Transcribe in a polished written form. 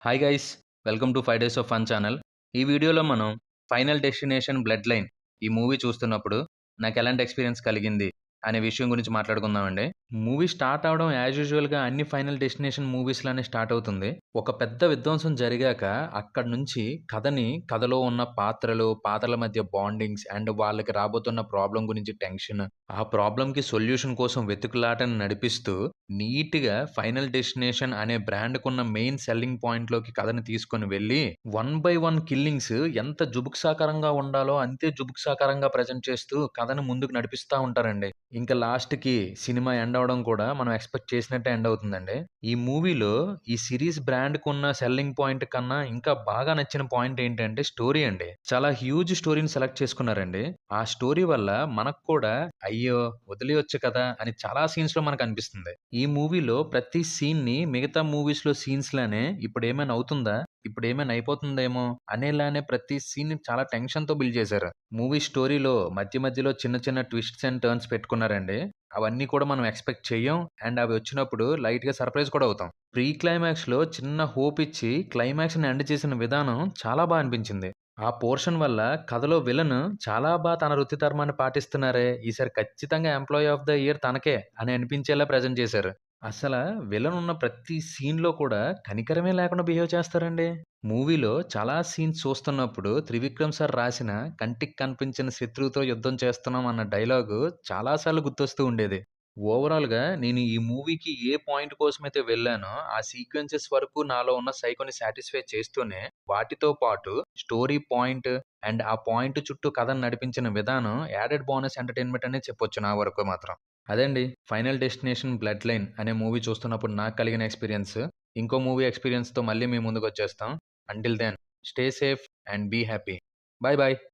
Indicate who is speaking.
Speaker 1: Hi guys, welcome to 5 days of fun channel. ఈ వీడియోలో మనం 'ఫైనల్ డెస్టినేషన్ బ్లడ్ లైన్' ఈ మూవీ చూస్తున్నప్పుడు నాకు ఎలాంటి ఎక్స్పీరియన్స్ కలిగింది అనే విషయం గురించి మాట్లాడుకుందామండి. మూవీ స్టార్ట్ అవ్వడం యాజ్ యూజువల్‌గా అన్ని 'ఫైనల్ డెస్టినేషన్' మూవీస్‌లానే స్టార్ట్ అవుతుంది. ఒక పెద్ద విధ్వంసం జరిగాక అక్కడి నుంచి కథలో ఉన్న పాత్రల మధ్య బాండింగ్స్ అండ్ వాళ్ళకి రాబోతున్న ప్రాబ్లమ్ గురించి టెన్షన్, ఆ ప్రాబ్లమ్‌కి సొల్యూషన్ కోసం వెతుకులాటను నడిపిస్తూ నీట్‌గా 'ఫైనల్ డెస్టినేషన్' అనే బ్రాండ్‌కున్న మెయిన్ సెల్లింగ్ పాయింట్‌లోకి కథని తీసుకొని వెళ్ళి, వన్ బై వన్ కిల్లింగ్స్ ఎంత జుగుప్సాకరంగా ఉండాలో అంతే జుగుప్సాకరంగా ప్రెజెంట్ చేస్తూ కథను ముందుకు నడిపిస్తా ఉంటారండి. ఇంకా లాస్ట్‌కి సినిమా ఎండ్ అవ్వడం కూడా మనం ఎక్స్‌పెక్ట్ చేసినట్టే ఎండ్ అవుతుందండి. ఈ మూవీలో ఈ సిరీస్ బ్రాండ్‌కున్న సెల్లింగ్ పాయింట్ కన్నా ఇంకా బాగా నచ్చిన పాయింట్ ఏంటంటే స్టోరీ అండి. చాలా హ్యూజ్ స్టోరీని సెలెక్ట్ చేసుకున్నారండి. ఆ స్టోరీ వల్ల మనకు కూడా అయ్యో! వదిలేయొచ్చు కదా! అని చాలా సీన్స్‌లో మనకనిపిస్తుంది. ఈ మూవీలో ప్రతి సీన్‌ని మిగతా మూవీస్‌లో సీన్స్‌లానే ఇప్పుడేమైనా అవుతుందా? ఇప్పుడేమైనా అయిపోతుందేమో అనేలానే ప్రతి సీన్‌ని చాలా టెన్షన్‌తో బిల్డ్ చేశారు. మూవీ స్టోరీలో మధ్యలో చిన్న చిన్న ట్విస్ట్స్ అండ్ టర్న్స్ పెట్టుకున్నారండి. అవన్నీ కూడా మనం ఎక్స్‌పెక్ట్ చెయ్యం. అండ్ అవి వచ్చినప్పుడు లైట్‌గా సర్ప్రైజ్ కూడా అవుతాం. ప్రీ క్లైమాక్స్‌లో చిన్న హోప్ ఇచ్చి క్లైమాక్స్‌ని ఎండ్ చేసిన విధానం చాలా అనిపించింది. ఆ పోర్షన్ వల్ల కథలో విలన్ చాలా తన వృత్తి ధర్మాన్ని పాటిస్తున్నారే! ఈసారి ఖచ్చితంగా ఎంప్లాయీ ఆఫ్ ద ఇయర్ తనకే అని అనిపించేలా ప్రెజెంట్ చేశారు. విలన్ ఉన్న ప్రతి సీన్‌లో కూడా కనికరమే లేకుండా బిహేవ్ చేస్తారండి. మూవీలో చాలా సీన్స్ చూస్తున్నప్పుడు త్రివిక్రమ్ సార్ రాసిన కంటికి కనిపించని శత్రువుతో యుద్ధం చేస్తున్నాం అన్న డైలాగు చాలా సార్లు గుర్తొస్తూ ఉండేది. ఓవరాల్‌గా నేను ఈ మూవీకి ఏ పాయింట్ కోసమైతే వెళ్ళానో, ఆ సీక్వెన్సెస్ వరకు నాలో ఉన్న సైకోని సాటిస్ఫై చేస్తూనే, వాటితో పాటు స్టోరీ పాయింట్ అండ్ ఆ పాయింట్ చుట్టూ కథను నడిపించిన విధానం యాడెడ్ బోనస్ ఎంటర్‌టైన్‌మెంట్ అనే చెప్పొచ్చు నా వరకు మాత్రం. అదండి 'ఫైనల్ డెస్టినేషన్ బ్లడ్ లైన్' అనే మూవీ చూస్తున్నప్పుడు నాకు కలిగిన ఎక్స్‌పీరియన్స్. ఇంకో మూవీ ఎక్స్‌పీరియన్స్‌తో మళ్ళీ మీ ముందుకొచ్చేస్తాం. Until then stay safe and be happy. Bye by.